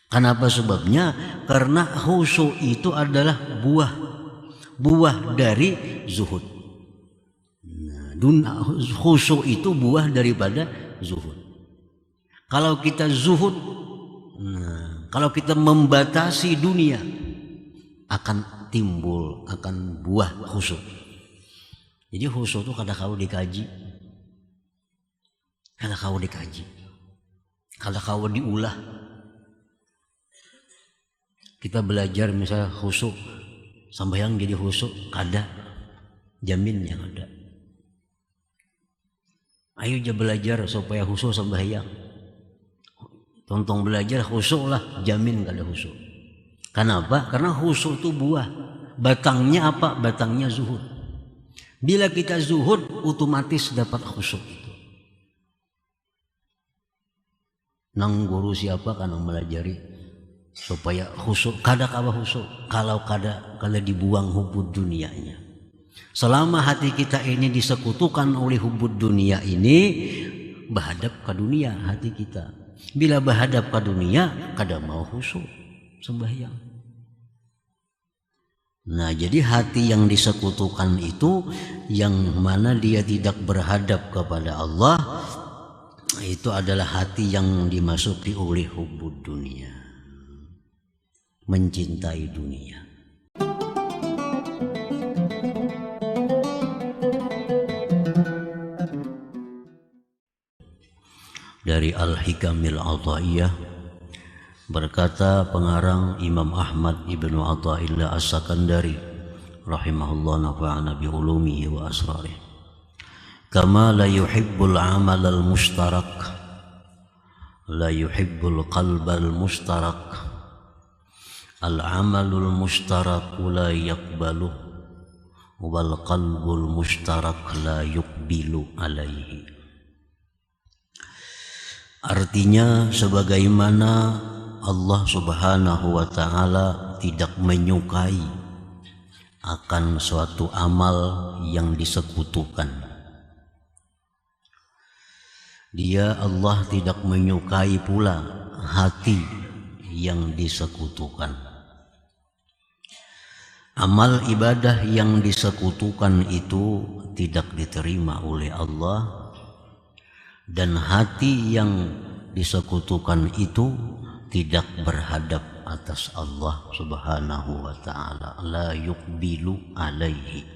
Kenapa sebabnya? Karena khusyuk itu adalah buah dari zuhud. Khusyuk itu buah daripada zuhud. Kalau kita zuhud, kalau kita membatasi dunia, akan timbul, akan buah khusyuk. Jadi khusyuk itu kadang kau dikaji, kadang kau diulah. Kita belajar misalnya khusyuk, sambayang jadi khusyuk, kada jaminnya ada. Ayo aja belajar supaya khusyuk sambayang. Tontong belajar khusyuk lah, jamin kada khusyuk. Kenapa? Karena khusyuk itu buah. Batangnya apa? Batangnya zuhud. Bila kita zuhud, otomatis dapat khusyuk itu. Nang guru siapa kan melajari supaya khusyuk, kada kawa khusyuk kalau kada dibuang hubud dunianya. Selama hati kita ini disekutukan oleh hubud dunia ini, berhadap ke dunia hati kita. Bila berhadap ke dunia, kada mau khusyuk sembahyang. Nah, jadi hati yang disekutukan itu, yang mana dia tidak berhadap kepada Allah, itu adalah hati yang dimasuki oleh hubud dunia, mencintai dunia. Dari Al-Hikamil Athaiyah, berkata pengarang Imam Ahmad Ibnu Athaillah As-Sakandari rahimahullah, nafa'ana bi ulumihi wa asrarih, kama la yuhibbul amal al-mushtarak la yuhibbul qalbal mushtarak, al-amalul mushtarak la yaqbaluh wal qalbul mushtarak la yuqbilu alaihi. Artinya, sebagaimana Allah Subhanahu wa ta'ala tidak menyukai akan suatu amal yang disekutukan, Allah tidak menyukai pula hati yang disekutukan. Amal ibadah yang disekutukan itu tidak diterima oleh Allah, dan hati yang disekutukan itu tidak berhadap atas Allah Subhanahu wa ta'ala, la yuqbilu alaihi.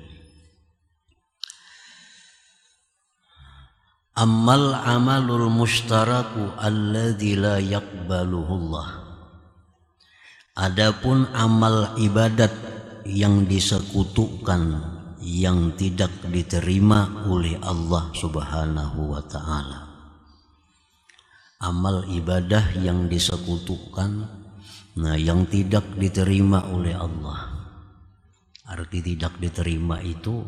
Ammal amalul mushtaraku alladzi la yaqbaluhullah. Adapun amal ibadat yang disekutukan, yang tidak diterima oleh Allah Subhanahu wa ta'ala. Amal ibadah yang disekutukan, yang tidak diterima oleh Allah. Arti tidak diterima itu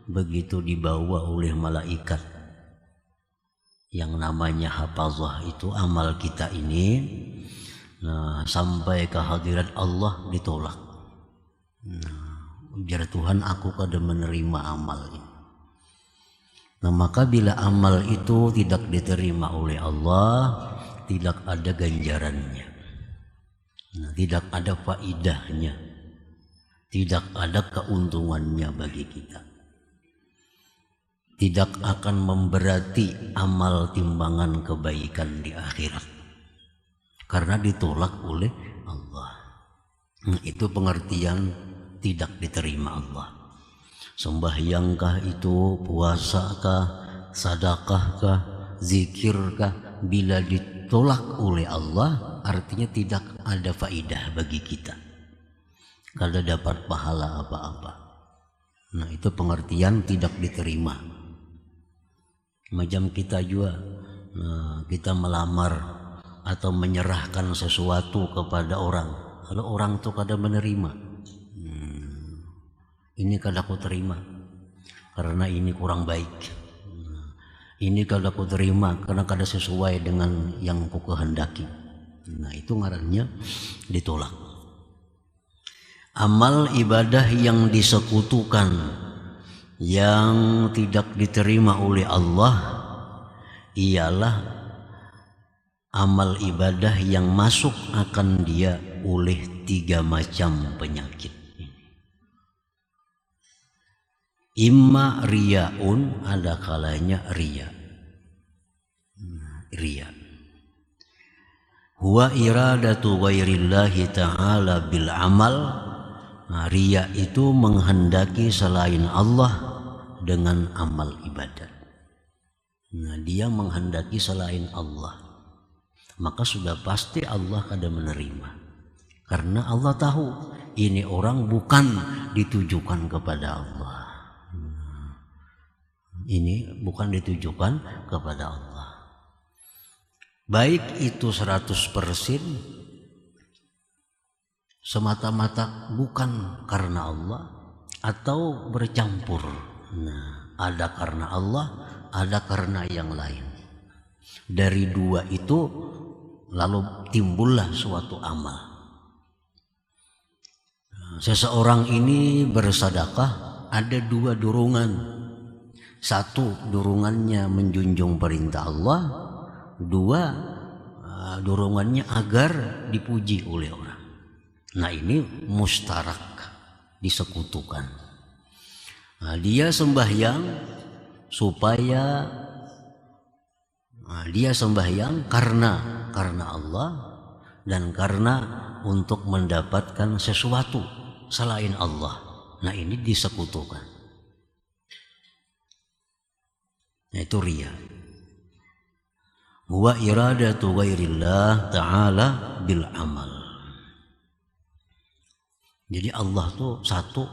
begitu dibawa oleh malaikat yang namanya hafazah, itu amal kita ini sampai ke hadirat Allah ditolak. Biar Tuhan, aku kada menerima amal ini. Maka bila amal itu tidak diterima oleh Allah, tidak ada ganjarannya, tidak ada faidahnya, tidak ada keuntungannya bagi kita. Tidak akan memberati amal timbangan kebaikan di akhirat, karena ditolak oleh Allah. Itu pengertian tidak diterima Allah. Sembahyangkah itu, puasakah, sedekahkah, zikirkah, bila ditolak oleh Allah, artinya tidak ada faidah bagi kita, kada dapat pahala apa-apa. Itu pengertian tidak diterima. Macam kita juga, kita melamar atau menyerahkan sesuatu kepada orang, kalau orang itu kada menerima, ini kada ku terima karena ini kurang baik, ini kada ku terima karena kada sesuai dengan yang ku kehendaki. Itu ngarannya ditolak. Amal ibadah yang disekutukan, yang tidak diterima oleh Allah, ialah amal ibadah yang masuk akan dia oleh 3 macam penyakit. Imma riyaun, ada kalanya riya. Riya huwa iradatu ghairillahi ta'ala bil amal. Riya itu menghendaki selain Allah dengan amal ibadat. Dia menghendaki selain Allah, maka sudah pasti Allah kada menerima, karena Allah tahu ini orang bukan ditujukan kepada Allah. Ini bukan ditujukan kepada Allah. Baik itu 100% semata-mata bukan karena Allah, atau bercampur. Ada karena Allah, ada karena yang lain. Dari 2 itu lalu timbullah suatu amal. Seseorang ini bersedekah, ada 2 dorongan. 1 dorongannya menjunjung perintah Allah, 2 dorongannya agar dipuji oleh orang. Nah, ini mustarak, disekutukan. Dia sembahyang supaya dia sembahyang karena Allah dan karena untuk mendapatkan sesuatu selain Allah. Nah, ini disekutukan. Itu riya. Huwa iradatu ghairillah ta'ala bil amal. Jadi Allah tuh satu,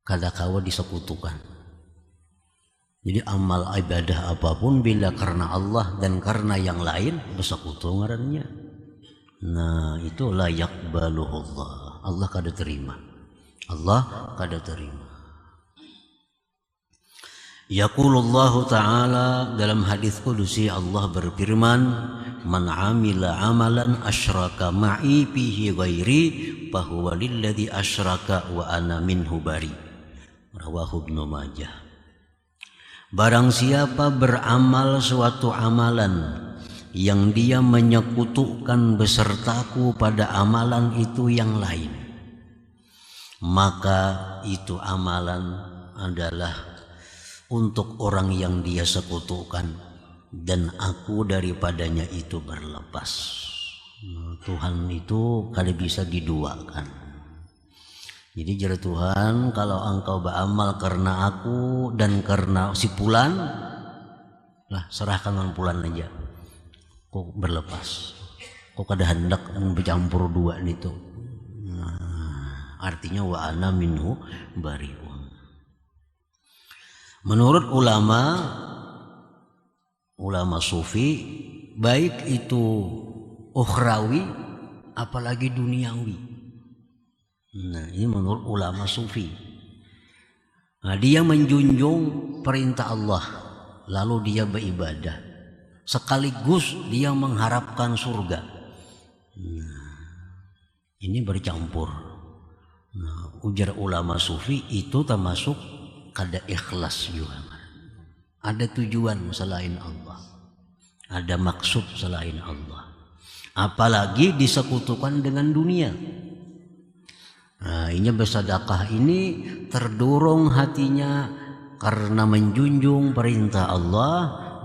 kadakawa disekutukan. Jadi amal ibadah apapun bila karena Allah dan karena yang lain bersekutu ngarannya. Nah, itu la yaqbaluhu Allah. Allah kada terima. Allah kada terima. Yaqulullahu ta'ala, dalam hadis qudusi Allah berfirman, man amila amalan asyraka ma'i fihi ghairi fahuwa lilladzi asyraka wa ana minhu bari. Rawahu Ibnu Majah. Barang siapa beramal suatu amalan yang dia menyekutukan besertaku pada amalan itu yang lain, maka itu amalan adalah untuk orang yang dia sekutukan, dan aku daripadanya itu berlepas. Tuhan itu kada bisa diduakan. Jadi jare Tuhan, kalau engkau beramal karena aku dan karena si Pulan, lah serahkan dengan Pulan aja. Kok berlepas, kok kada hendak bercampur 2 itu. Artinya wa ana minhu bariun. Menurut ulama sufi, baik itu ukhrawi apalagi duniawi. Nah, ini menurut ulama sufi. Nah, dia menjunjung perintah Allah, lalu dia beribadah, sekaligus dia mengharapkan surga. Nah, ini bercampur. Nah, ujar ulama sufi itu termasuk kada ikhlas juga. Ada tujuan selain Allah, ada maksud selain Allah, apalagi disekutukan dengan dunia. Nah, ini bersedekah ini terdorong hatinya karena menjunjung perintah Allah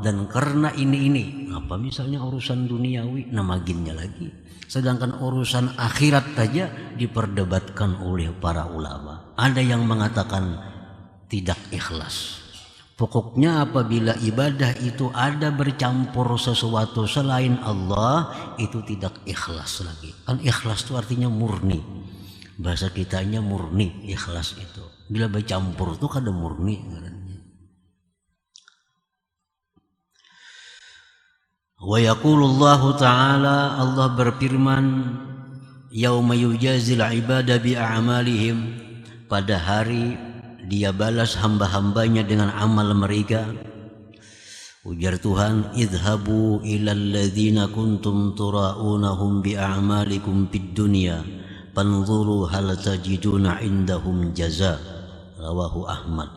dan karena ini apa misalnya urusan duniawi namaginnya lagi, sedangkan urusan akhirat saja diperdebatkan oleh para ulama. Ada yang mengatakan tidak ikhlas. Pokoknya apabila ibadah itu ada bercampur sesuatu selain Allah, itu tidak ikhlas lagi. Kan ikhlas itu artinya murni. Bahasa kitanya murni, ikhlas itu. Bila bercampur itu kada murni. Wa yaqulullahu ta'ala, Allah berfirman, yauma yujazil ibada bi a'malihim, pada hari dia balas hamba-hambanya dengan amal mereka. Ujar Tuhan, idhabu ilal ladzina kuntum tura'unahum bi a'malikum fid dunya fanzuru hal tajiduna indahum jaza. Rawahu Ahmad.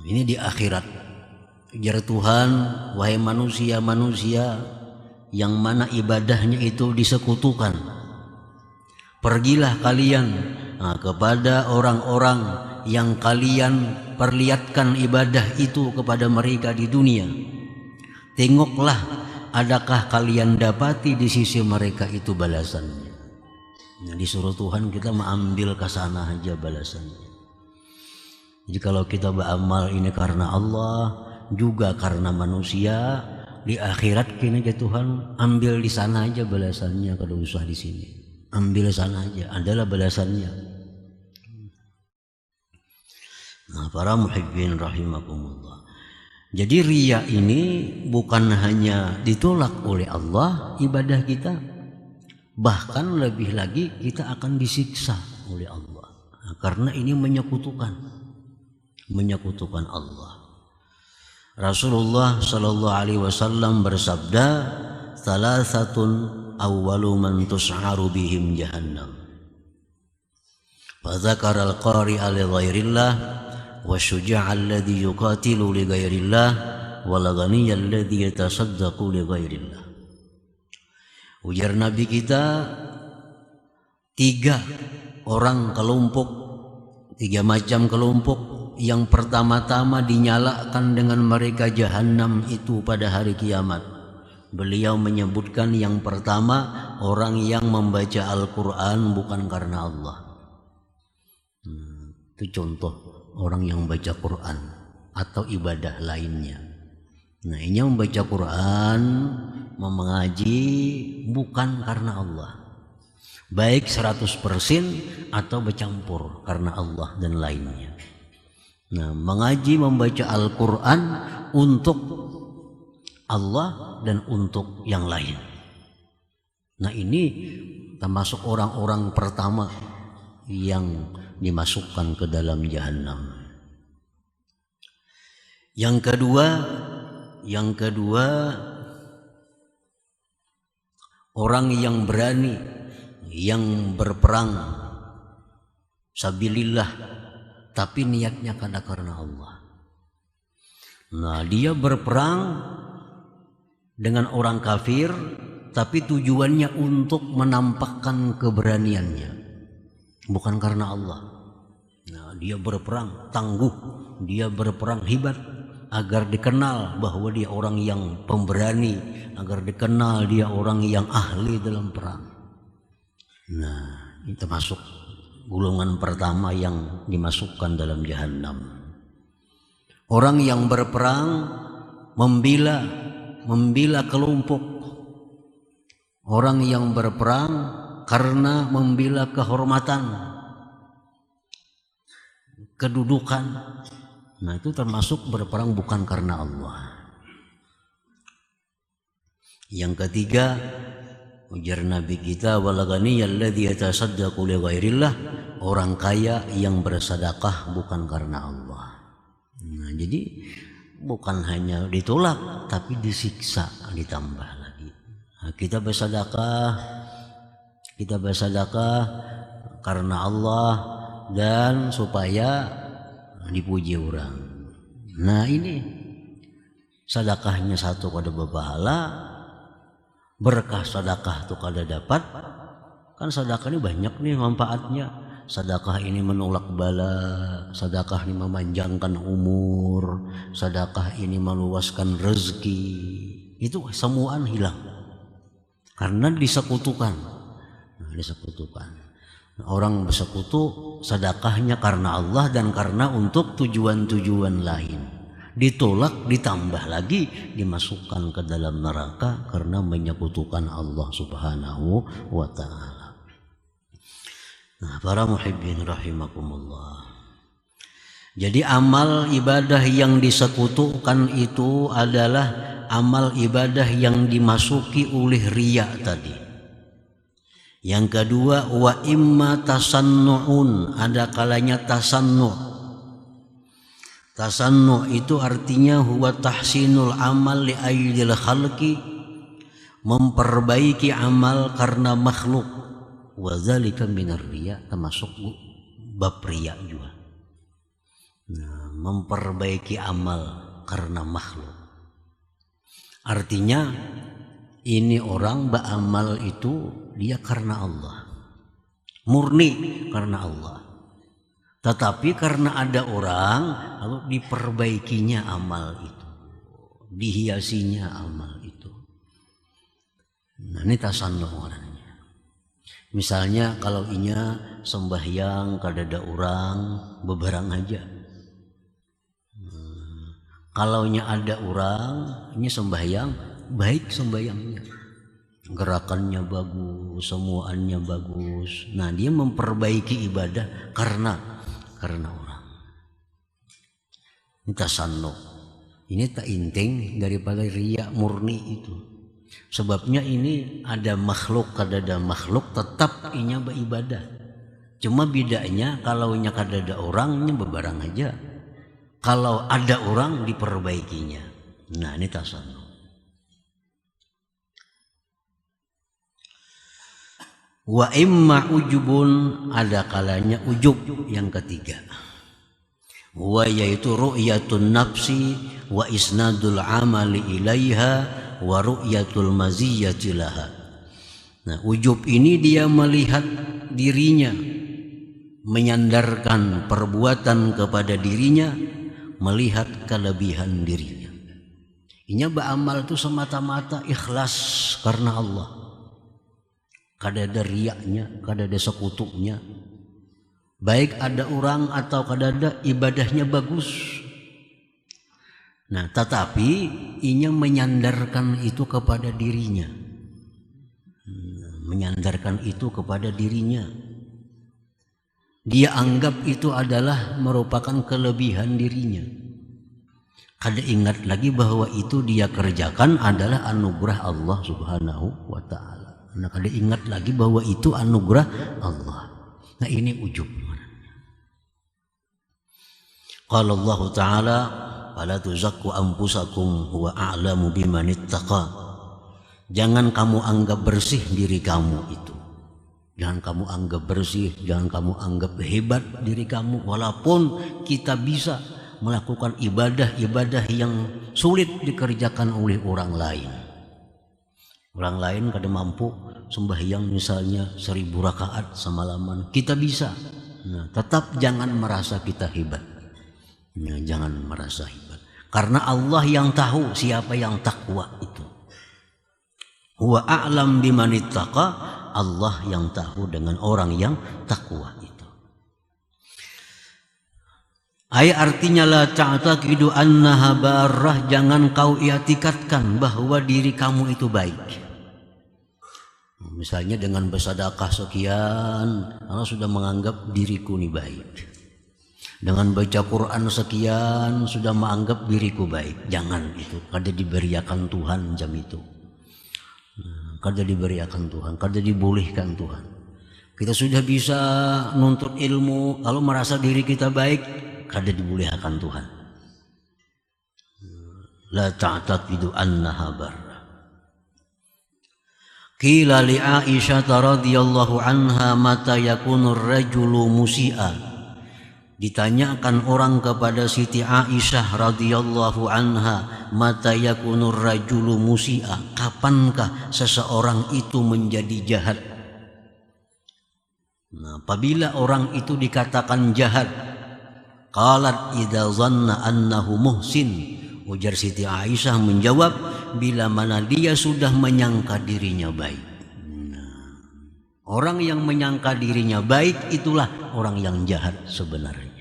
Ini di akhirat. Ujar Tuhan, wahai manusia-manusia yang mana ibadahnya itu disekutukan, pergilah kalian kepada orang-orang yang kalian perlihatkan ibadah itu kepada mereka di dunia. Tengoklah, adakah kalian dapati di sisi mereka itu balasannya. Nah, disuruh Tuhan kita mengambil ke sana aja balasannya. Jadi kalau kita beramal ini karena Allah, juga karena manusia, di akhirat kini aja Tuhan ambil di sana aja balasannya, kalau usah di sini. Ambil sana aja, adalah balasannya. Nah, para muhibbin rahimakumullah. Jadi riya ini bukan hanya ditolak oleh Allah ibadah kita, bahkan lebih lagi kita akan disiksa oleh Allah. Nah, karena ini menyekutukan Allah. Rasulullah sallallahu alaihi wasallam bersabda, "Salasatun awwalu man tus'aru bihim jahannam." Fa dzakara al-qari'a li ghairillah wa syuja'a alladhi yuqatilu li ghairillah wal ghaniyya alladhi yatasaddaqu li ghairillah. Ujar Nabi kita, 3 orang kelompok, 3 macam kelompok. Yang pertama-tama dinyalakan dengan mereka jahanam itu pada hari kiamat. Beliau menyebutkan yang pertama, orang yang membaca Al-Quran bukan karena Allah. Itu contoh orang yang baca Quran atau ibadah lainnya. Nah, ini membaca Quran, mengaji bukan karena Allah, baik 100% atau bercampur karena Allah dan lainnya. Nah, mengaji membaca Al-Quran untuk Allah dan untuk yang lain. Nah, ini termasuk orang-orang pertama yang dimasukkan ke dalam jahanam. Yang kedua orang yang berani, yang berperang sabilillah, tapi niatnya karena Allah. Nah, dia berperang dengan orang kafir, tapi tujuannya untuk menampakkan keberaniannya, bukan karena Allah. Nah, dia berperang tangguh, dia berperang hebat, agar dikenal bahwa dia orang yang pemberani, agar dikenal dia orang yang ahli dalam perang. Nah, itu masuk golongan pertama yang dimasukkan dalam jahanam. Orang yang berperang membela kelompok. Orang yang berperang karena membela kehormatan, kedudukan. Nah, itu termasuk berperang bukan karena Allah. Yang ketiga, ujar Nabi kita, wal ghaniyal ladzi yatasaddaqu li ghairillah, orang kaya yang bersedekah bukan karena Allah. Nah, jadi bukan hanya ditolak tapi disiksa, ditambah lagi. Nah, kita bersedekah karena Allah dan supaya dipuji orang. Nah, ini sedekahnya satu kada berpahala, berkah sedekah tuh kada dapat. Kan sedekah ini banyak nih manfaatnya. Sedekah ini menolak bala, sedekah ini memanjangkan umur, sedekah ini meluaskan rezeki. Itu semuaan hilang karena disekutukan. Nah, disekutukan. Orang bersekutu sedekahnya karena Allah dan karena untuk tujuan-tujuan lain. Ditolak, ditambah lagi dimasukkan ke dalam neraka karena menyekutukan Allah Subhanahu wa ta'ala. Nah, para muhibbin rahimakumullah. Jadi amal ibadah yang disekutukan itu adalah amal ibadah yang dimasuki oleh riya tadi. Yang kedua, wa imma tasannu'un, ada kalanya tasannu'. Tasannu' itu artinya huwa tahsinul amal li aydil khalqi, memperbaiki amal karena makhluk. Wa dzalika minar riya, termasuk bab riya juga. Nah, memperbaiki amal karena makhluk. Artinya ini orang beramal itu dia karena Allah, murni karena Allah. Tetapi karena ada orang lalu diperbaikinya amal itu, dihiasinya amal itu. Nah ini tasannuh orangnya. Misalnya kalau inya sembahyang kadada orang beberang aja. Kalau nya ada orang ini sembahyang baik sembahyangnya, gerakannya bagus, semuanya bagus. Nah dia memperbaiki ibadah karena orang. Ini tasannuh. Ini tak inting daripada riya murni itu. Sebabnya ini ada makhluk, kadada makhluk tetap inya beribadah. Cuma bedanya kalau nya kadada orangnya bebarang aja. Kalau ada orang diperbaikinya. Nah ini tasannuh. Wa imma ujubun, ada kalanya ujub yang ketiga. Wa yaitu ru'yatun nafsi wa isnadul amali ilaiha wa ru'yatul maziyyati laha. Nah, ujub ini dia melihat dirinya, menyandarkan perbuatan kepada dirinya, melihat kelebihan dirinya. Inya beramal itu semata-mata ikhlas karena Allah. Kadada riyaknya, kadada sekutunya. Baik ada orang atau kadada ibadahnya bagus. Nah, tetapi inya menyandarkan itu kepada dirinya. Menyandarkan itu kepada dirinya. Dia anggap itu adalah merupakan kelebihan dirinya. Kada ingat lagi bahwa itu dia kerjakan adalah anugerah Allah Subhanahu wa ta'ala. Nah, kada ingat lagi bahwa itu anugerah Allah. Nah ini ujub. Qala Allah Ta'ala fala tuzakku anfusakum huwa a'lamu biman ittaqa. Jangan kamu anggap bersih diri kamu itu. Jangan kamu anggap bersih, jangan kamu anggap hebat diri kamu. Walaupun kita bisa melakukan ibadah-ibadah yang sulit dikerjakan oleh orang lain. Orang lain kada mampu sembahyang misalnya 1000 rakaat semalaman, kita bisa. Nah, tetap jangan merasa kita hebat. Nah, jangan merasa hebat. Karena Allah yang tahu siapa yang takwa itu. Huwa a'lam biman ittaqa, Allah yang tahu dengan orang yang takwa itu. Artinya la ta'taqidu annaha barrah, jangan kau i'tikadkan bahwa diri kamu itu baik. Misalnya dengan bersedekah sekian, Allah sudah menganggap diriku ini baik. Dengan baca Quran sekian sudah menganggap diriku baik. Jangan itu, kada diberiakan Tuhan jam itu. Kada diberiakan Tuhan, kada dibolehkan Tuhan. Kita sudah bisa nuntut ilmu, kalau merasa diri kita baik, kada dibolehkan Tuhan. La ta'taqidu annaha barrah. Qila li Aisyah radhiyallahu anha mata yakunu ar-rajulu musi'a. Ditanyakan orang kepada Siti Aisyah radhiyallahu anha, mata yakunu ar-rajulu musi'a, kapankah seseorang itu menjadi jahat? Nah, apabila orang itu dikatakan jahat, qalat idza dhanna annahu muhsin. Ujar Siti Aisyah menjawab, bila mana dia sudah menyangka dirinya baik. Nah, orang yang menyangka dirinya baik itulah orang yang jahat sebenarnya.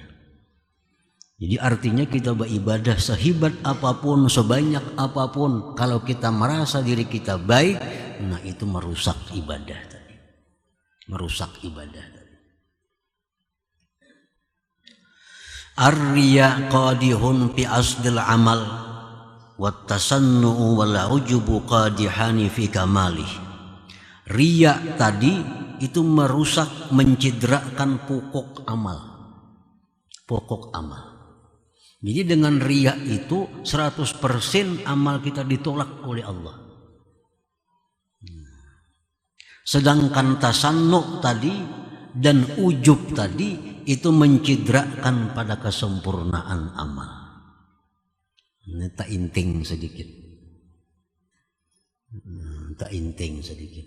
Jadi artinya kita beribadah sehebat apapun, sebanyak apapun, kalau kita merasa diri kita baik, nah itu merusak ibadah tadi. Merusak ibadah tadi. Ar-riya qadihun fi asdil amal wat tasannu'u wal ujubu qadihani fi kamalih. Riya tadi itu merusak, mencidrakan pokok amal. Pokok amal. Jadi dengan riya itu 100% amal kita ditolak oleh Allah. Sedangkan tasannu' tadi dan ujub tadi itu mencidrakan pada kesempurnaan amal. Ini tak inting sedikit. Tak inting sedikit.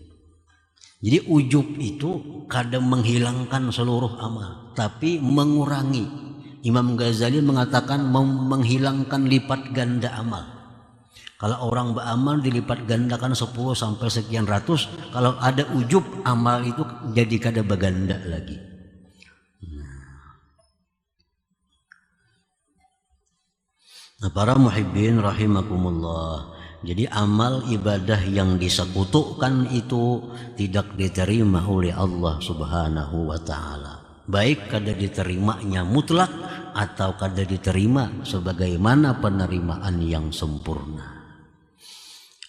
Jadi ujub itu kadang menghilangkan seluruh amal, tapi mengurangi. Imam Ghazali mengatakan menghilangkan lipat ganda amal. Kalau orang beramal dilipat gandakan 10 sampai sekian ratus, kalau ada ujub amal itu jadi kada berganda lagi. Nah, para muhibbin rahimakumullah. Jadi amal ibadah yang disekutukan itu tidak diterima oleh Allah Subhanahu wa taala. Baik kada diterimanya mutlak atau kada diterima sebagaimana penerimaan yang sempurna.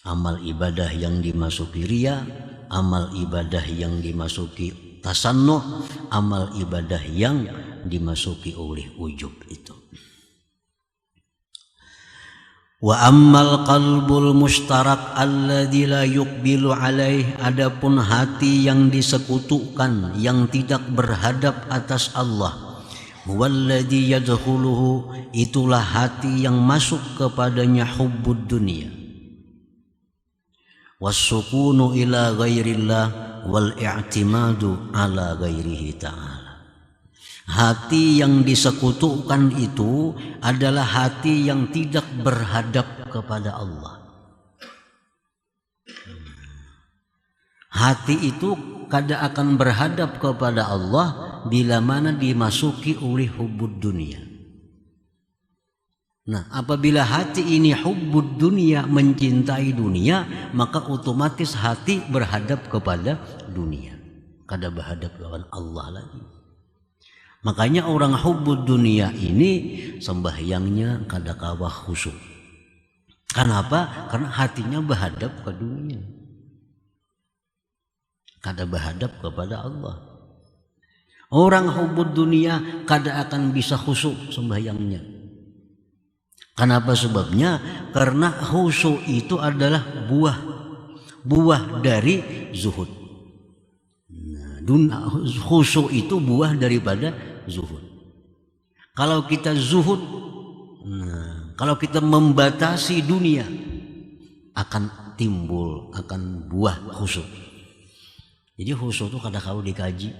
Amal ibadah yang dimasuki riya, amal ibadah yang dimasuki tasannuh, amal ibadah yang dimasuki oleh ujub itu. Wa ammal qalbul mustarak alladzi la yuqbilu alaih, adapun hati yang disekutukan yang tidak berhadap atas Allah, walladzi yadkhuluhu, itulah hati yang masuk kepadanya hubbud dunia, wassukunu ila ghairillah wal i'timadu ala ghairihi ta'ala. Hati yang disekutukan itu adalah hati yang tidak berhadap kepada Allah. Hati itu kada akan berhadap kepada Allah bila mana dimasuki oleh hubbud dunia. Nah, apabila hati ini hubbud dunia, mencintai dunia, maka otomatis hati berhadap kepada dunia, kada berhadap kepada Allah lagi. Makanya orang hubbud dunia ini sembahyangnya kada kawah khusyuk. Kenapa? Karena hatinya berhadap ke dunia, kada berhadap kepada Allah. Orang hubbud dunia kada akan bisa khusyuk sembahyangnya. Kenapa sebabnya? Karena khusyuk itu adalah buah dari zuhud. Nah, khusyuk itu buah daripada zuhud. Kalau kita zuhud, kalau kita membatasi dunia, akan timbul, akan buah khusyuk. Jadi khusyuk itu kada kau dikaji,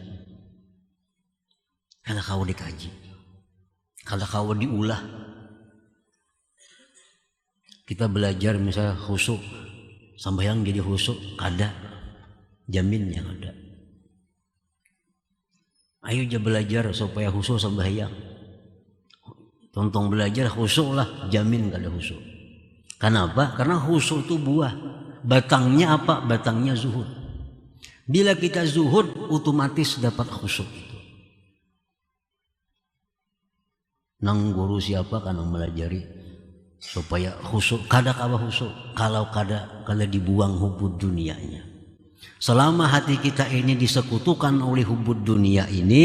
kada kau diulah. Kita belajar misalnya khusyuk, sambayang jadi khusyuk, kada jaminnya ada. Ayo aja belajar supaya khusyuk sembahyang. Tontong belajar khusyuk lah, jamin kada khusyuk. Kenapa? Karena khusyuk itu buah. Batangnya apa? Batangnya zuhud. Bila kita zuhud, otomatis dapat khusyuk itu. Nang guru siapa kan melajari supaya khusyuk, kada kawa khusyuk. Kalau kada dibuang hubbud dunianya. Selama hati kita ini disekutukan oleh hubbud dunia ini,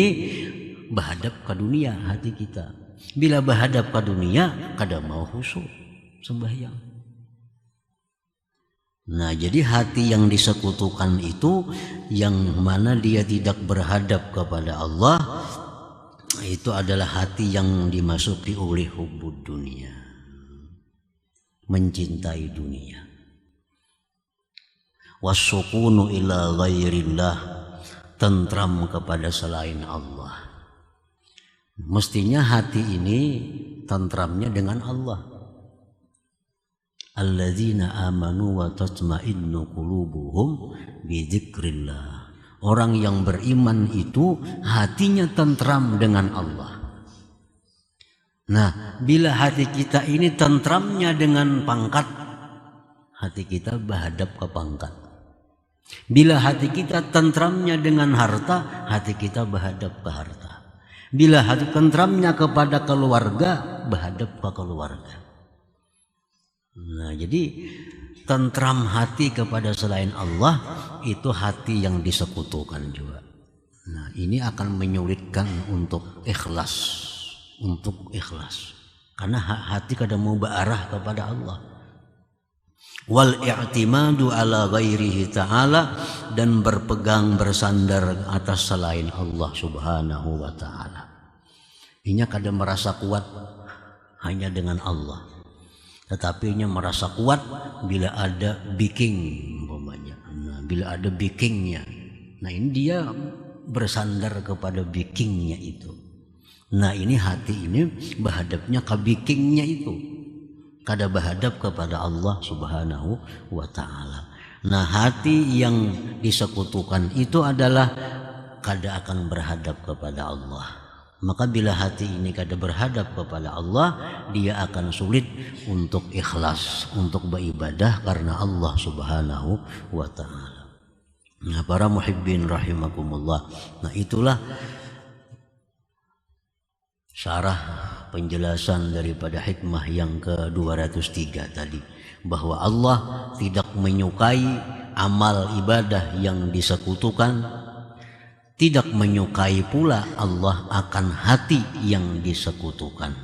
berhadap ke dunia hati kita. Bila berhadap ke dunia, kada mau khusyuk sembahyang. Nah, jadi hati yang disekutukan itu, yang mana dia tidak berhadap kepada Allah, itu adalah hati yang dimasuki oleh hubbud dunia, mencintai dunia. Wassukunu ila ghairillah, tentram kepada selain Allah. Mestinya hati ini tentramnya dengan Allah. Alladzina amanu wa tatma'innu qulubuhum bi dzikrillah. Orang yang beriman itu hatinya tentram dengan Allah. Nah, bila hati kita ini tentramnya dengan pangkat, hati kita berhadap ke pangkat. Bila hati kita tentramnya dengan harta, hati kita berhadap ke harta. Bila hati tentramnya kepada keluarga, berhadap ke keluarga. Nah, jadi tentram hati kepada selain Allah itu hati yang disekutukan juga. Nah, ini akan menyulitkan untuk ikhlas, karena hati kadang mau berarah kepada Allah. Wal i'timadu ala ghairihi ta'ala, dan berpegang bersandar atas selain Allah Subhanahu wa ta'ala. Ini kadang merasa kuat hanya dengan Allah. Tetapi nya merasa kuat bila ada backing umpamanya. Nah, bila ada backingnya, nah ini dia bersandar kepada backingnya itu. Nah ini hati ini berhadapnya ke backingnya itu, kada berhadap kepada Allah Subhanahu wa Ta'ala. Nah hati yang disekutukan itu adalah kada akan berhadap kepada Allah. Maka bila hati ini kada berhadap kepada Allah, dia akan sulit untuk ikhlas, untuk beribadah karena Allah Subhanahu wa Ta'ala. Nah para muhibbin rahimakumullah, nah itulah syarah penjelasan daripada hikmah yang ke-203 tadi, bahwa Allah tidak menyukai amal ibadah yang disekutukan. Tidak menyukai pula Allah akan hati yang disekutukan.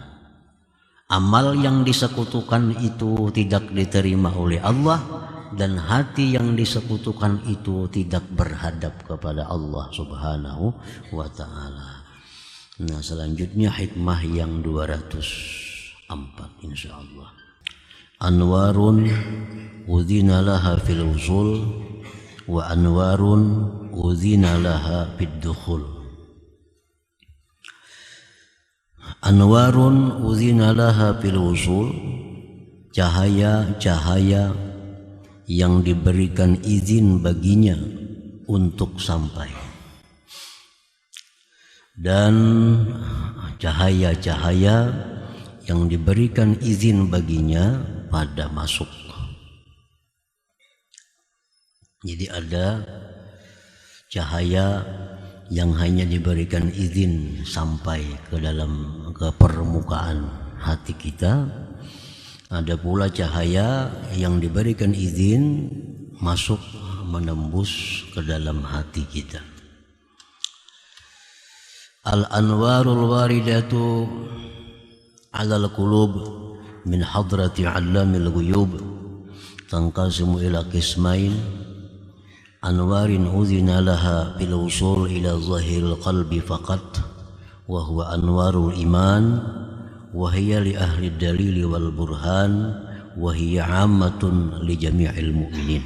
Amal yang disekutukan itu tidak diterima oleh Allah, dan hati yang disekutukan itu tidak berhadap kepada Allah Subhanahu wa Ta'ala. Nah selanjutnya hikmah yang 204 insyaallah. Anwarun udzina laha fil usul wa anwarun udzina laha fid dukhul. Anwarun udzina laha fil usul, cahaya-cahaya yang diberikan izin baginya untuk sampai, dan cahaya-cahaya yang diberikan izin baginya pada masuk. Jadi ada cahaya yang hanya diberikan izin sampai ke permukaan hati kita. Ada pula cahaya yang diberikan izin masuk menembus ke dalam hati kita. Al-anwarul waridatu 'alal qulub min hadrati 'allamil ghuyub tanqasimu ila qismain. Anwarin udzina laha bil usul ila zahiril qalbi faqat wa huwa anwarul iman wa hiya li ahli dalil wal burhan wa hiya 'ammatun li jami'il mu'minin.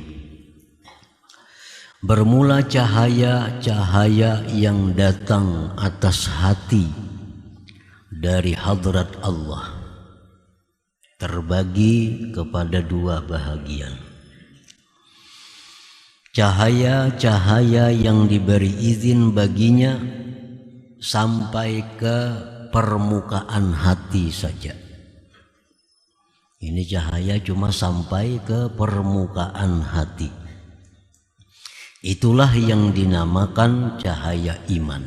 Bermula cahaya-cahaya yang datang atas hati dari hadrat Allah terbagi kepada dua bahagian. Cahaya-cahaya yang diberi izin baginya sampai ke permukaan hati saja. Ini cahaya cuma sampai ke permukaan hati. Itulah yang dinamakan cahaya iman.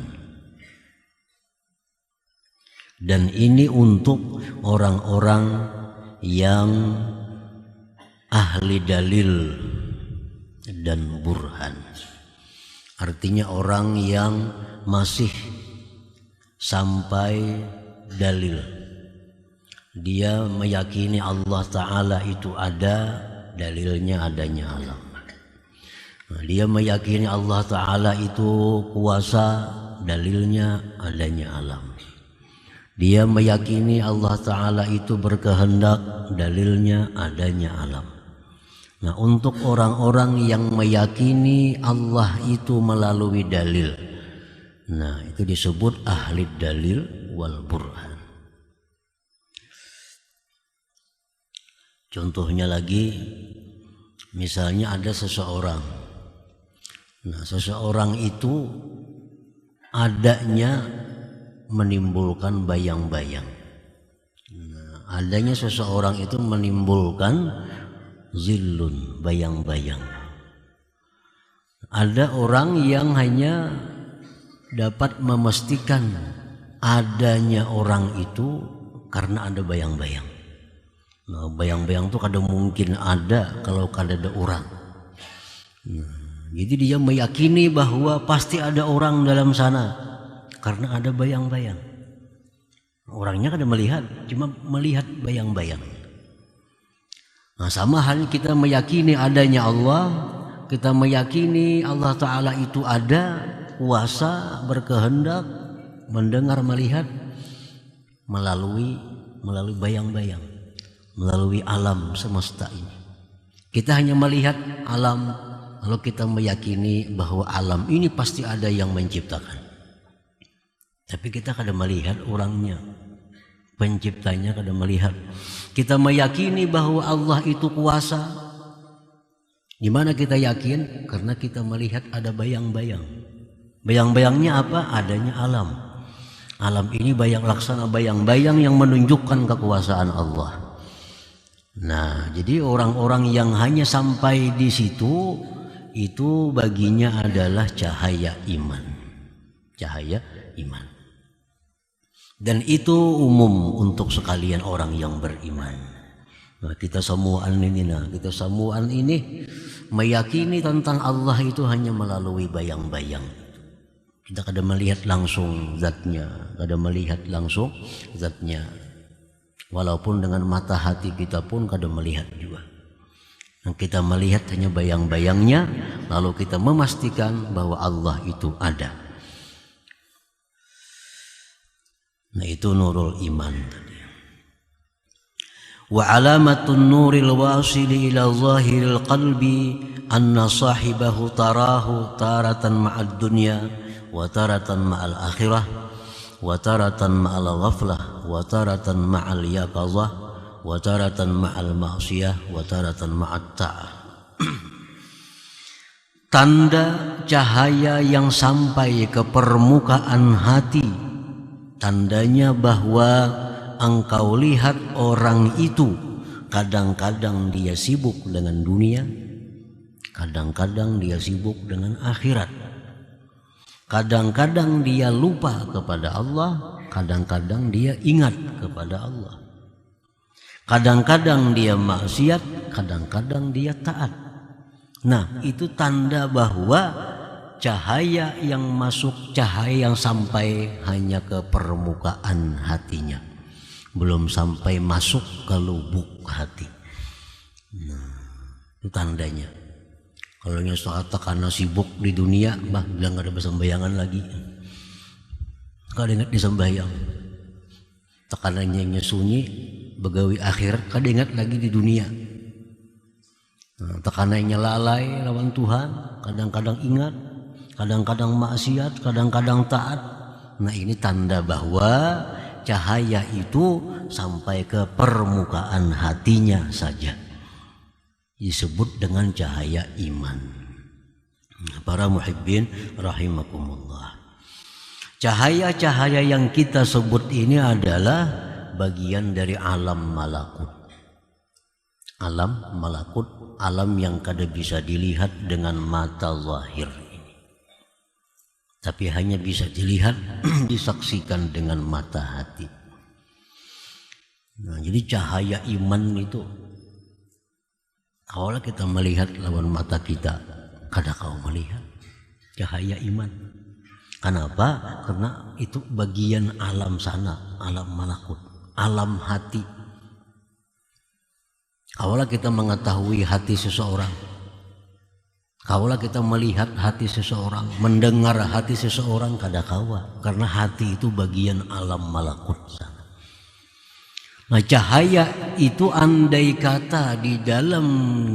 Dan ini untuk orang-orang yang ahli dalil dan burhan. Artinya orang yang masih sampai dalil. Dia meyakini Allah Ta'ala itu ada, dalilnya adanya alam. Dia meyakini Allah Ta'ala itu kuasa, dalilnya adanya alam. Dia meyakini Allah Ta'ala itu berkehendak, dalilnya adanya alam. Nah untuk orang-orang yang meyakini Allah itu melalui dalil, nah itu disebut ahli dalil wal burhan. Contohnya lagi, misalnya ada seseorang. Nah seseorang itu adanya menimbulkan bayang-bayang. Nah, adanya seseorang itu menimbulkan zillun, bayang-bayang. Ada orang yang hanya dapat memastikan adanya orang itu karena ada bayang-bayang. Nah, bayang-bayang itu kada mungkin ada kalau kada ada orang. Nah, jadi dia meyakini bahwa pasti ada orang dalam sana karena ada bayang-bayang. Orangnya kada melihat, cuma melihat bayang-bayang. Nah, sama halnya kita meyakini adanya Allah, kita meyakini Allah Ta'ala itu ada, kuasa, berkehendak, mendengar, melihat melalui bayang-bayang. melalui alam semesta ini. Kita hanya melihat alam, lalu kita meyakini bahwa alam ini pasti ada yang menciptakan. Tapi kita kadang melihat orangnya, penciptanya kadang melihat. Kita meyakini bahwa Allah itu kuasa. Di mana kita yakin? Karena kita melihat ada bayang-bayang. Bayang-bayangnya apa? Adanya alam. Alam ini bayang laksana bayang-bayang yang menunjukkan kekuasaan Allah. Nah, jadi orang-orang yang hanya sampai di situ, itu baginya adalah cahaya iman. Cahaya iman. Dan itu umum untuk sekalian orang yang beriman. Nah, kita semuaan ini meyakini tentang Allah itu hanya melalui bayang-bayang. Kita kadang melihat langsung zatnya, kadang melihat langsung zatnya. Walaupun dengan mata hati kita pun kadang melihat juga. Nah, kita melihat hanya bayang-bayangnya, lalu kita memastikan bahwa Allah itu ada. Nah, itu nurul iman tadi. Wa alamatun nuril wasili ila zahiril qalbi anna sahibahu tarahu taratan ma'ad dunya wa taratan ma'al akhirah wa taratan ma'al ghaflah wa taratan ma'al yaqazah wa taratan ma'al ma'siyah wa taratan ma'at ta'ah. Tanda cahaya yang sampai ke permukaan hati, tandanya bahwa engkau lihat orang itu kadang-kadang dia sibuk dengan dunia, kadang-kadang dia sibuk dengan akhirat, kadang-kadang dia lupa kepada Allah, kadang-kadang dia ingat kepada Allah, kadang-kadang dia maksiat, kadang-kadang dia taat. Nah, itu tanda bahwa cahaya yang masuk, cahaya yang sampai hanya ke permukaan hatinya, belum sampai masuk ke lubuk hati. Nah, itu tandanya. Kalau yang saat karena sibuk di dunia, bilang gak ada sembayangan lagi. Kada ingat disembayang. Tekanannya sunyi, begawi akhir, kada ingat lagi di dunia. Nah, tekanannya lalai lawan Tuhan, kadang-kadang ingat, kadang-kadang maksiat, kadang-kadang taat. Nah, ini tanda bahwa cahaya itu sampai ke permukaan hatinya saja, disebut dengan cahaya iman. Para muhibbin rahimakumullah, cahaya-cahaya yang kita sebut ini adalah bagian dari alam malakut. Alam malakut, alam yang kada bisa dilihat dengan mata zahir ini, tapi hanya bisa dilihat, disaksikan dengan mata hati. Nah, jadi cahaya iman itu, kalau kita melihat lawan mata kita, kada kau melihat cahaya iman. Kenapa? Karena itu bagian alam sana, alam malakut, alam hati. Kalau kita mengetahui hati seseorang, kaulah kita melihat hati seseorang, mendengar hati seseorang, kada kawa, karena hati itu bagian alam malakut sana. Nah, cahaya itu andai kata di dalam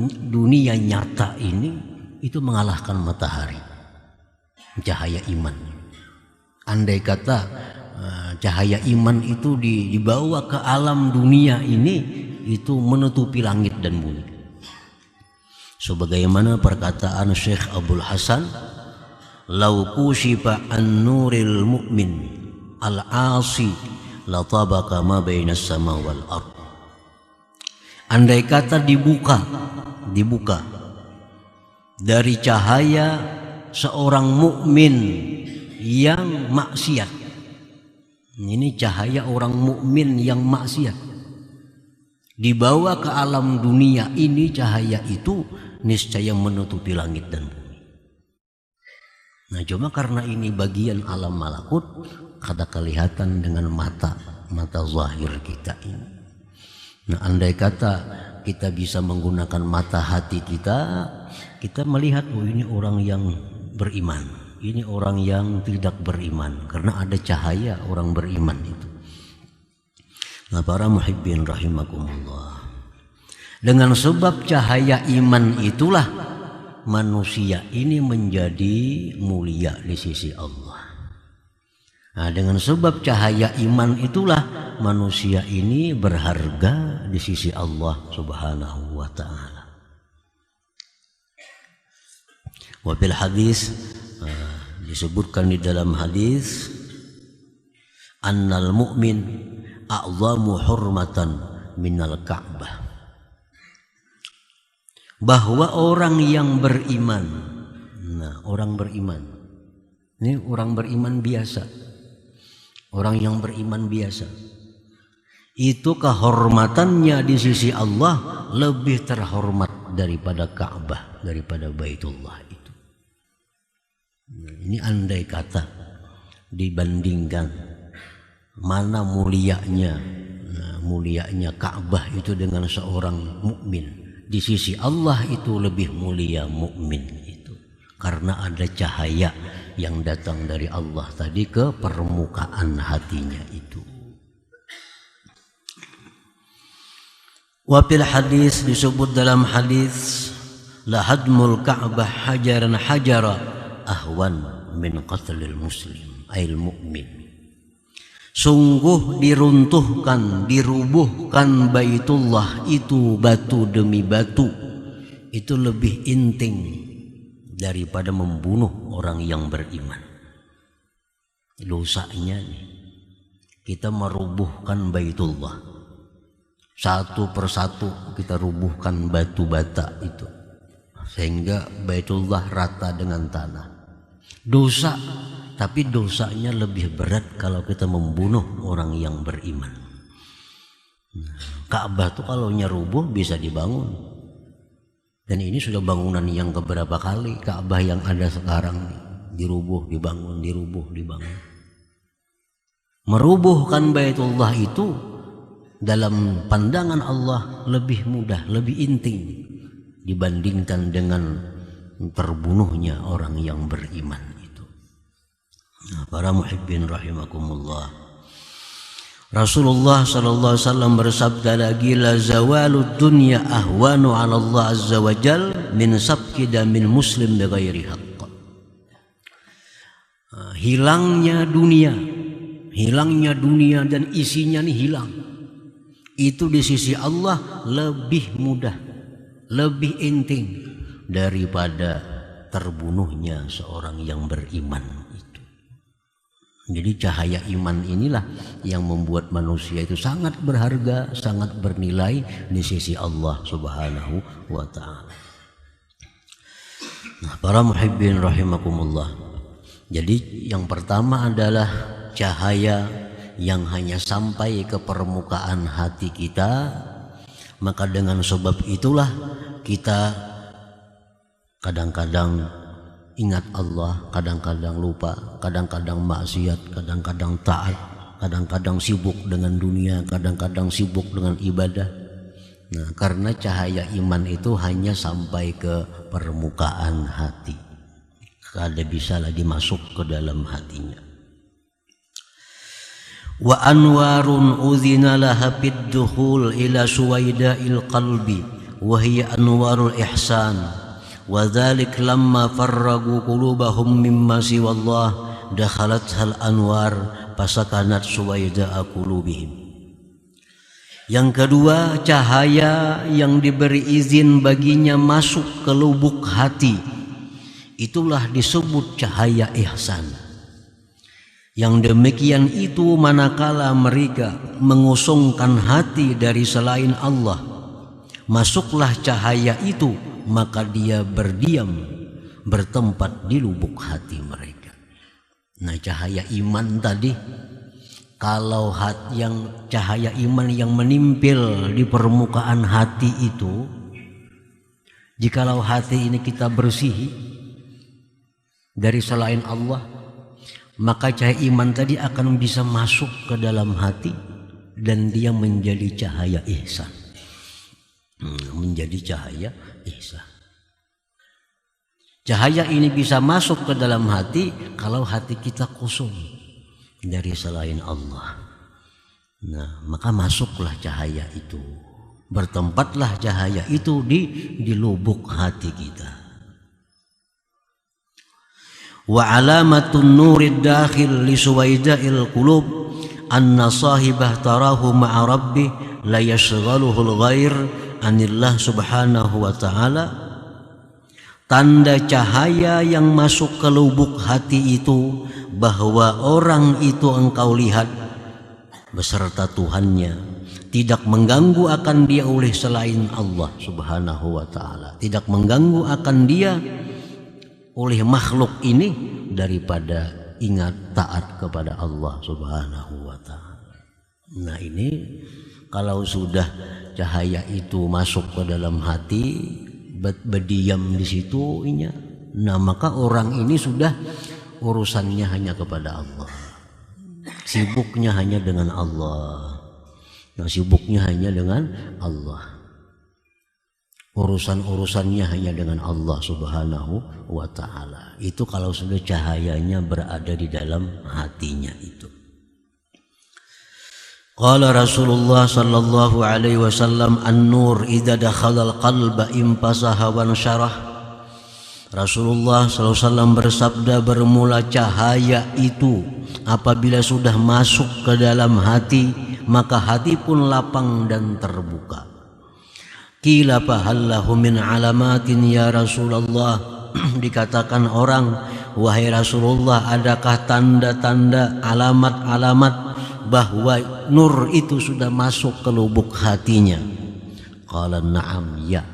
dunia nyata ini itu mengalahkan matahari, cahaya iman. Andai kata cahaya iman itu dibawa ke alam dunia ini, itu menutupi langit dan bumi. Sebagaimana perkataan Syekh Abdul Hasan, "Lau kushifa an nuril mu'min al-'asi la tabaqa ma bainas sama wal ard." Andai kata dibuka dari cahaya seorang mukmin yang maksiat. Ini cahaya orang mukmin yang maksiat, dibawa ke alam dunia ini, cahaya itu niscaya menutupi langit dan bumi. Nah, cuma karena ini bagian alam malakut, kada kelihatan dengan mata zahir kita ini. Nah, andai kata kita bisa menggunakan mata hati kita melihat, oh ini orang yang beriman, ini orang yang tidak beriman, karena ada cahaya orang beriman itu. Nah, para muhibbin rahimakumullah, Dengan sebab cahaya iman itulah manusia ini menjadi mulia di sisi Allah. Nah, dengan sebab cahaya iman itulah manusia ini berharga di sisi Allah Subhanahu wa ta'ala. Wa fil hadis, disebutkan di dalam hadis, annal mu'min a'zamu hurmatan minal Ka'bah. Bahwa orang yang beriman, nah orang beriman, ini orang beriman biasa. Orang yang beriman biasa itu kehormatannya di sisi Allah lebih terhormat daripada Ka'bah, daripada Baitullah itu. Nah, ini andai kata dibandingkan mana mulianya, mulianya Ka'bah itu dengan seorang mukmin, di sisi Allah itu lebih mulia mukmin itu, karena ada cahaya yang datang dari Allah tadi ke permukaan hatinya itu. Wa fil hadis, disebut dalam hadis, la hadmul Ka'bah hajaran hajara ahwan min qatlil muslim ail mu'min. Sungguh diruntuhkan, dirubuhkan Baitullah itu batu demi batu, itu lebih inting daripada membunuh orang yang beriman. Dosanya nih, kita merubuhkan Baitullah, satu persatu kita rubuhkan batu bata itu, sehingga Baitullah rata dengan tanah. Dosa, tapi dosanya lebih berat kalau kita membunuh orang yang beriman. Ka'bah tuh kalau nyerubuh bisa dibangun. Dan ini sudah bangunan yang keberapa kali Ka'bah yang ada sekarang dirubuh, dibangun, dirubuh, dibangun. Merubuhkan Baitullah itu dalam pandangan Allah lebih mudah, lebih intim dibandingkan dengan terbunuhnya orang yang beriman itu. Nah, para muhibbin rahimakumullah, Rasulullah sallallahu alaihi wasallam bersabda lagi, la zawalud dunya ahwanu 'ala Allah azza wa jal min sabqi damin muslim bighairi haqq. Hilangnya dunia dan isinya nih hilang. Itu di sisi Allah lebih mudah, lebih intim daripada terbunuhnya seorang yang beriman. Jadi cahaya iman inilah yang membuat manusia itu sangat berharga, sangat bernilai di sisi Allah Subhanahu wa ta'ala. Nah, para muhibbin rahimakumullah, jadi yang pertama adalah cahaya yang hanya sampai ke permukaan hati kita. Maka dengan sebab itulah kita kadang-kadang ingat Allah, kadang-kadang lupa, kadang-kadang maksiat, kadang-kadang taat, kadang-kadang sibuk dengan dunia, kadang-kadang sibuk dengan ibadah. Nah, karena cahaya iman itu hanya sampai ke permukaan hati, kada bisa lagi masuk ke dalam hatinya. Wa anwarun udhina laha bid-dukhul ila suwaida'il qalbi wa hiya anwarul ihsan. وذلك لما فرغوا قلوبهم مما سوى الله دخلتها الأنوار فسكنت سويداء قلوبهم. Yang kedua, cahaya yang diberi izin baginya masuk ke lubuk hati, itulah disebut cahaya ihsan. Yang demikian itu manakala mereka mengosongkan hati dari selain Allah, masuklah cahaya itu, maka dia berdiam, bertempat di lubuk hati mereka. Nah, cahaya iman tadi, kalau yang cahaya iman yang menimpil di permukaan hati itu, jikalau hati ini kita bersihi dari selain Allah, maka cahaya iman tadi akan bisa masuk ke dalam hati dan dia menjadi cahaya ihsan. Menjadi cahaya ihsan. Cahaya ini bisa masuk ke dalam hati kalau hati kita kosong dari selain Allah. Nah, maka masuklah cahaya itu. Bertempatlah cahaya itu di lubuk hati kita. Wa alamatun nurid dakhil li suwaida'il qulub anna sahibah tarahu ma'a rabbih la yashghaluhu al-ghair anillah subhanahu wa ta'ala. Tanda cahaya yang masuk ke lubuk hati itu bahwa orang itu engkau lihat beserta Tuhannya tidak mengganggu akan dia oleh selain Allah subhanahu wa ta'ala, tidak mengganggu akan dia oleh makhluk ini daripada ingat taat kepada Allah subhanahu wa ta'ala. Nah ini kalau sudah cahaya itu masuk ke dalam hati, berdiam di situ, nah maka orang ini sudah urusannya hanya kepada Allah, sibuknya hanya dengan Allah. Nah, sibuknya hanya dengan Allah, urusan-urusannya hanya dengan Allah subhanahu wa ta'ala. Itu kalau sudah cahayanya berada di dalam hatinya itu. Qala Rasulullah sallallahu alaihi wasallam, an-nur idza dakhala al-qalba impasaha wa syarah. Rasulullah sallallahu alaihi wasallam bersabda, bermula cahaya itu apabila sudah masuk ke dalam hati, maka hati pun lapang dan terbuka. Qila fahallahu min alamatin ya Rasulullah. Dikatakan orang, wahai Rasulullah, adakah tanda-tanda, alamat-alamat bahwa nur itu sudah masuk ke lubuk hatinya? Qala na'am, ya.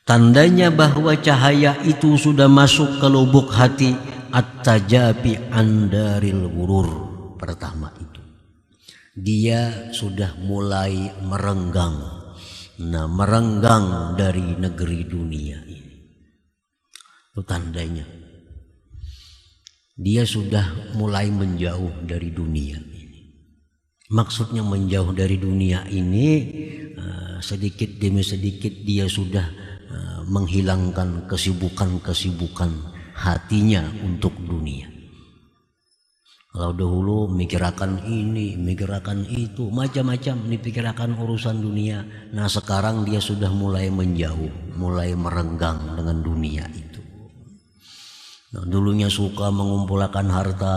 Tandanya bahwa cahaya itu sudah masuk ke lubuk hati, at-tajabi andaril ghurur. Pertama itu dia sudah mulai merenggang. Nah, merenggang dari negeri dunia ini, itu tandanya dia sudah mulai menjauh dari dunia ini. Maksudnya menjauh dari dunia ini, sedikit demi sedikit dia sudah menghilangkan kesibukan-kesibukan hatinya untuk dunia. Kalau dahulu mikirakan ini, mikirakan itu, macam-macam dipikirkan urusan dunia. Nah sekarang dia sudah mulai menjauh, mulai merenggang dengan dunia itu. Nah, dulunya suka mengumpulkan harta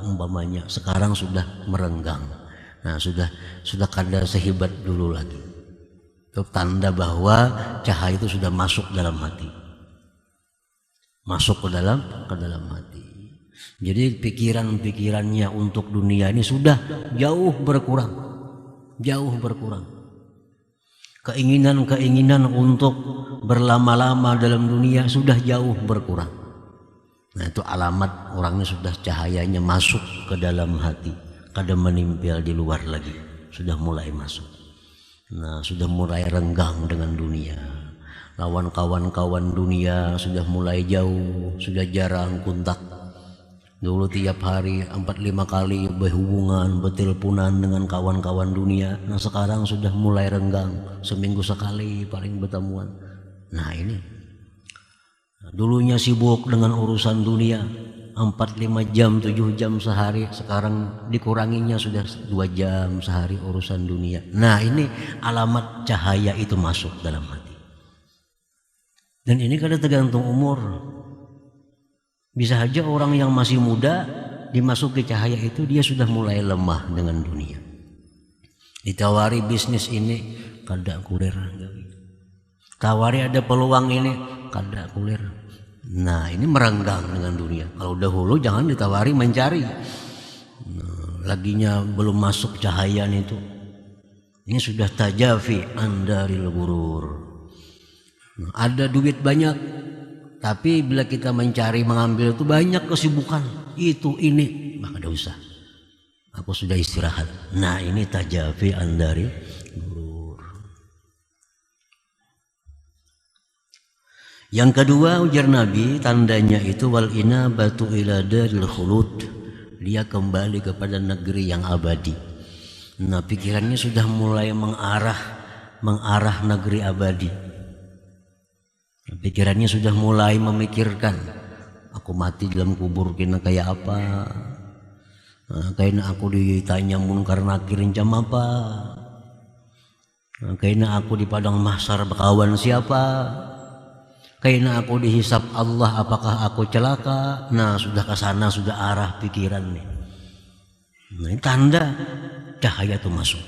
umpamanya, sekarang sudah merenggang. Nah sudah kada sehebat dulu lagi. Itu tanda bahwa cahaya itu sudah masuk dalam hati, masuk ke dalam hati. Jadi pikiran-pikirannya untuk dunia ini sudah jauh berkurang. Keinginan-keinginan untuk berlama-lama dalam dunia sudah jauh berkurang. Nah itu alamat orangnya sudah cahayanya masuk ke dalam hati, kada menimpil di luar lagi, sudah mulai masuk. Nah sudah mulai renggang dengan dunia. Lawan kawan-kawan dunia sudah mulai jauh, sudah jarang kontak. Dulu tiap hari 4-5 kali berhubungan, berteleponan dengan kawan-kawan dunia. Nah sekarang sudah mulai renggang, seminggu sekali paling bertemuan. Nah ini dulunya sibuk dengan urusan dunia 4-5 jam, 7 jam sehari, sekarang dikuranginya sudah 2 jam sehari urusan dunia. Nah ini alamat cahaya itu masuk dalam hati. Dan ini kadang tergantung umur. Bisa saja orang yang masih muda dimasuki cahaya itu dia sudah mulai lemah dengan dunia. Ditawari bisnis ini kada kulir, tawari ada peluang ini kada kulir. Nah ini merenggang dengan dunia. Kalau dahulu jangan ditawari mencari, laginya belum masuk cahaya itu. Ini sudah tajafi andaril ghurur. Ada duit banyak, tapi bila kita mencari mengambil itu banyak kesibukan itu ini, maka tidak usah. Aku sudah istirahat. Nah ini tajafi andari ghurur. Yang kedua ujar Nabi, tandanya itu wal inabatu ila daril khulud. Dia kembali kepada negeri yang abadi. Nah pikirannya sudah mulai mengarah negeri abadi. Pikirannya sudah mulai memikirkan, aku mati dalam kubur kena kayak apa, kayaknya aku ditanya munkar nakir jam apa. Kaina aku di padang mahsyar bakawan siapa? Kaina aku dihisap Allah apakah aku celaka? Nah, sudah ke sana, sudah arah pikiran nih. Nah, ini tanda cahaya itu masuk.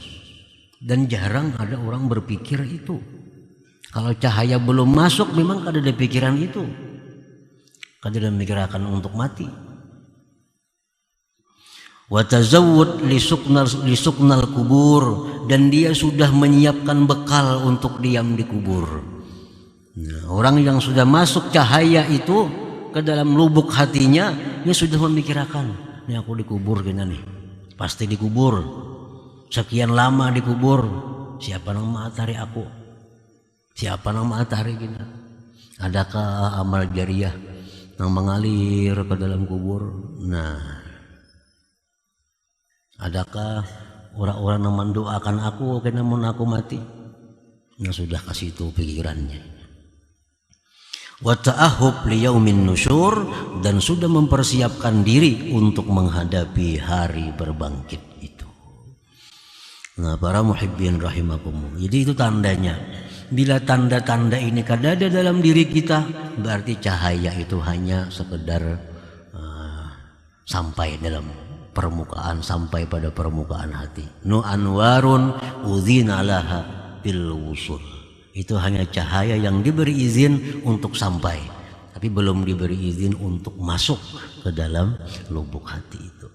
Dan jarang ada orang berpikir itu. Kalau cahaya belum masuk memang kada ada pikiran itu. Kada ada memikirkan untuk mati. Wa tazawwud lisuknal kubur, dan dia sudah menyiapkan bekal untuk diam di kubur. Nah, orang yang sudah masuk cahaya itu ke dalam lubuk hatinya, dia sudah memikirkan, ini aku dikubur gini nih, pasti dikubur, sekian lama dikubur, siapa nang maatari aku, siapa nang maatari gini, adakah amal jariah yang mengalir ke dalam kubur? Nah, adakah orang-orang yang mendoakan aku namun aku mati? Nah, sudah kasih itu pikirannya. Wa ta'ahub liyaumin nusyur, dan sudah mempersiapkan diri untuk menghadapi hari berbangkit itu. Nah, para muhibbin rahimakumullah. Jadi itu tandanya. Bila tanda-tanda ini kada ada dalam diri kita, berarti cahaya itu hanya sekedar sampai dalam permukaan, sampai pada permukaan hati. Nu anwarun udzina laha bil wusul. Itu hanya cahaya yang diberi izin untuk sampai, tapi belum diberi izin untuk masuk ke dalam lubuk hati itu.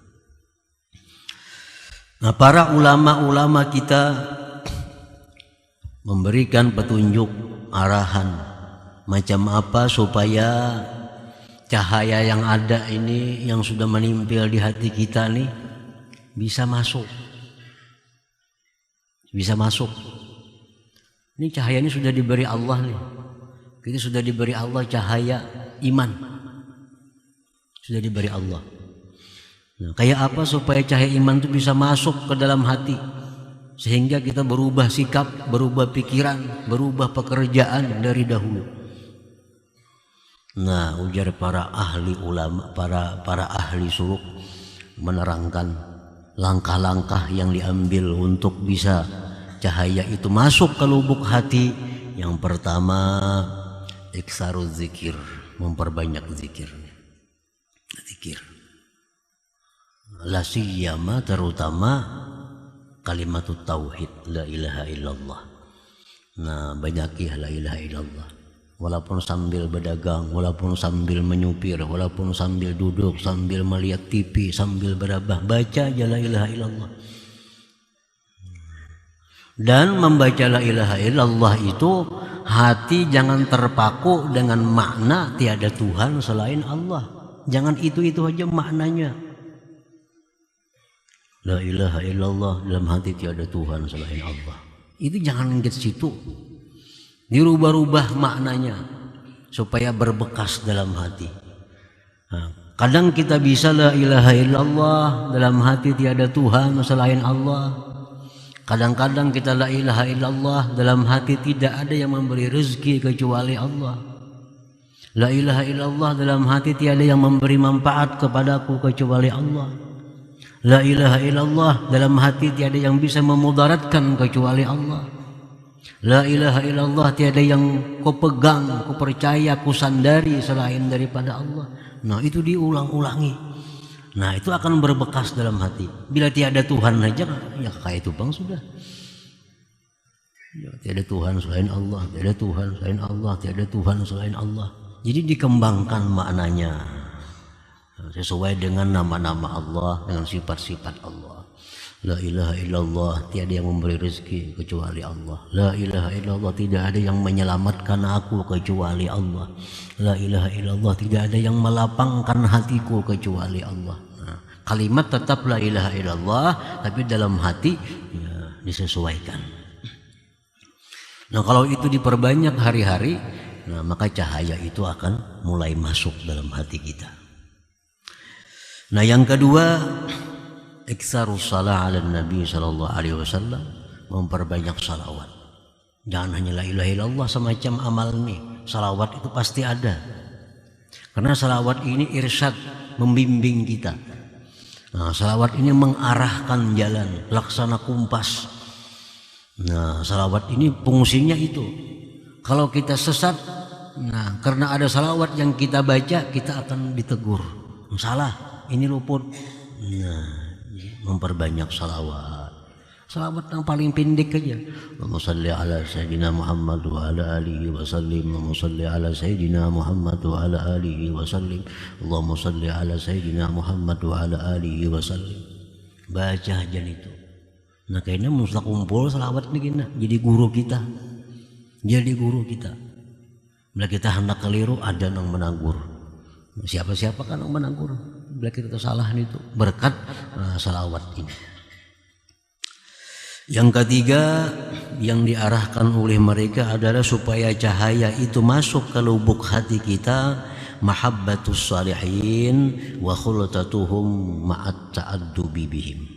Nah, para ulama-ulama kita memberikan petunjuk, arahan macam apa supaya cahaya yang ada ini, yang sudah menimpil di hati kita nih, bisa masuk. Bisa masuk. Ini cahaya ini sudah diberi Allah nih. Kita sudah diberi Allah cahaya iman. Sudah diberi Allah. Nah, kayak apa supaya cahaya iman itu bisa masuk ke dalam hati, sehingga kita berubah sikap, berubah pikiran, berubah pekerjaan dari dahulu. Nah, ujar para ahli ulama, para ahli suluk menerangkan langkah-langkah yang diambil untuk bisa cahaya itu masuk ke lubuk hati. Yang pertama, iksaruz zikir, memperbanyak zikir. Zikir. La siyama, terutama kalimatut tauhid, la ilaha illallah. Nah, banyakilah la ilaha illallah. Walaupun sambil berdagang, walaupun sambil menyupir, walaupun sambil duduk, sambil melihat TV, sambil berabah, baca aja la ilaha illallah. Dan membaca la ilaha illallah itu hati jangan terpaku dengan makna tiada Tuhan selain Allah. Jangan itu aja maknanya. La ilaha illallah, dalam hati tiada Tuhan selain Allah. Itu jangan ke situ. Dirubah-rubah maknanya supaya berbekas dalam hati. Nah, kadang kita bisa la ilaha illallah, dalam hati tiada Tuhan selain Allah. Kadang-kadang kita la ilaha illallah, dalam hati tidak ada yang memberi rezeki kecuali Allah. La ilaha illallah, dalam hati tiada yang memberi manfaat kepadaku kecuali Allah. La ilaha illallah, dalam hati tiada yang bisa memudaratkan kecuali Allah. La ilaha illallah, tiada yang kau pegang, kau percaya, kau sandari selain daripada Allah. Nah, itu diulang-ulangi. Nah, itu akan berbekas dalam hati. Bila tiada Tuhan saja, ya kayak itu bang sudah. Ya, tiada Tuhan selain Allah, tiada Tuhan selain Allah, tiada Tuhan selain Allah. Jadi dikembangkan maknanya sesuai dengan nama-nama Allah, dengan sifat-sifat Allah. La ilaha illallah, tiada yang memberi rezeki kecuali Allah. La ilaha illallah, tidak ada yang menyelamatkan aku kecuali Allah. La ilaha illallah, tidak ada yang melapangkan hatiku kecuali Allah. Nah, kalimat tetap la ilaha illallah, tapi dalam hati ya, disesuaikan. Nah, kalau itu diperbanyak hari-hari, nah maka cahaya itu akan mulai masuk dalam hati kita. Nah, yang kedua, iksarus salah ala Nabi sallallahu alaihi wasallam, memperbanyak salawat. Jangan hanya la ilaha illallah semacam amal nih. Salawat itu pasti ada. Karena salawat ini irsyad, membimbing kita. Nah, salawat ini mengarahkan jalan, laksana kumpas. Nah, salawat ini fungsinya itu. Kalau kita sesat, nah karena ada salawat yang kita baca, kita akan ditegur. Salah, ini luput. Nah, memperbanyak salawat. Salawat yang paling pendek aja. Allahumma shalli ala sayyidina Muhammad wa ala alihi wa sallim. Allahumma shalli ala sayyidina Muhammad wa ala alihi wa sallim. Allahumma shalli ala sayyidina Muhammad wa ala alihi wa sallim. Baca aja itu. Nah kayaknya mesti kumpul salawat nih kena. Jadi guru kita. Jadi guru kita. Bila kita hendak keliru ada yang menegur. Siapa-siapa kan yang menegur. Bila kita salah itu berkat salawat ini. Yang ketiga yang diarahkan oleh mereka adalah supaya cahaya itu masuk ke lubuk hati kita, mahabbatus salihin wa khultatuhum ma'at ta'addubi bihim.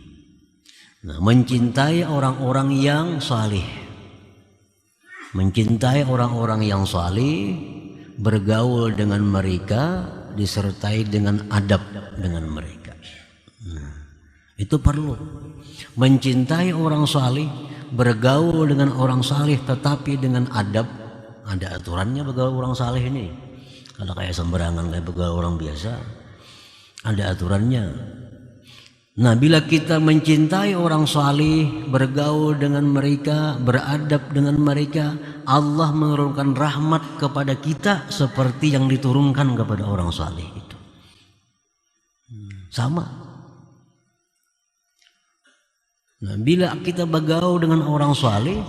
Nah, mencintai orang-orang yang salih. Mencintai orang-orang yang salih, bergaul dengan mereka, disertai dengan adab dengan mereka. Nah, itu perlu. Mencintai orang salih, bergaul dengan orang salih tetapi dengan adab. Ada aturannya bergaul orang salih ini. Kalau kayak sembarangan kayak bergaul orang biasa, ada aturannya. Nah, bila kita mencintai orang salih, bergaul dengan mereka, beradab dengan mereka, Allah menurunkan rahmat kepada kita seperti yang diturunkan kepada orang salih itu. Sama. Nah, bila kita bergaul dengan orang salih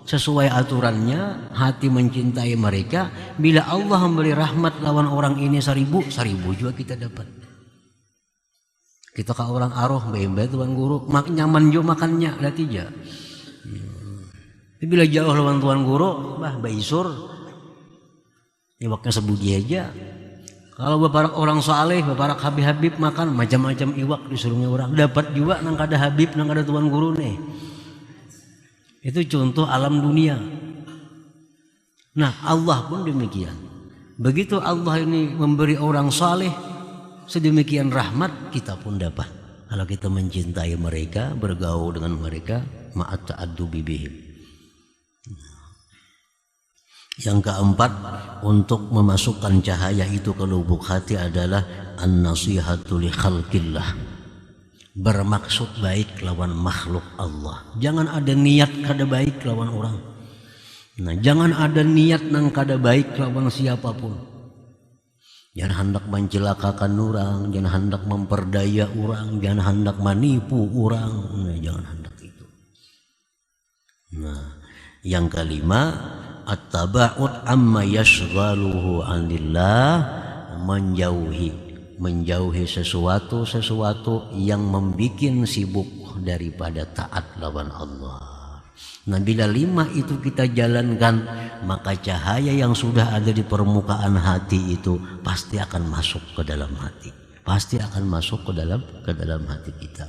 sesuai aturannya, hati mencintai mereka, bila Allah memberi rahmat lawan orang ini 1000 juga kita dapat. Kita ke orang aroh, baik tuan guru, nyaman juga makannya, ada tiga. Bila jauh lawan tuan guru, baisur, iwaknya sebudi aja. Kalau beberapa orang saleh, beberapa habib makan macam-macam iwak disuruhnya orang, dapat juga nang kada habib, nang kada tuan guru nih. Itu contoh alam dunia. Nah, Allah pun demikian. Begitu Allah ini memberi orang saleh sedemikian rahmat, kita pun dapat. Kalau kita mencintai mereka, bergaul dengan mereka, ma'at ta'addubi bihim. Yang keempat, untuk memasukkan cahaya itu ke lubuk hati adalah an-nasihatu li khalqillah. Bermaksud baik lawan makhluk Allah. Jangan ada niat kada baik lawan orang. Nah, jangan ada niat nang kada baik lawan siapapun. Jangan hendak mencelakakan orang, jangan hendak memperdaya orang, jangan hendak menipu orang. Nah, jangan hendak itu. Nah, yang kelima, at-taba'ud amma yashghaluhu 'anillah, menjauhi sesuatu yang membikin sibuk daripada taat lawan Allah. Nah, bila 5 itu kita jalankan, maka cahaya yang sudah ada di permukaan hati itu pasti akan masuk ke dalam hati. Pasti akan masuk ke dalam hati kita.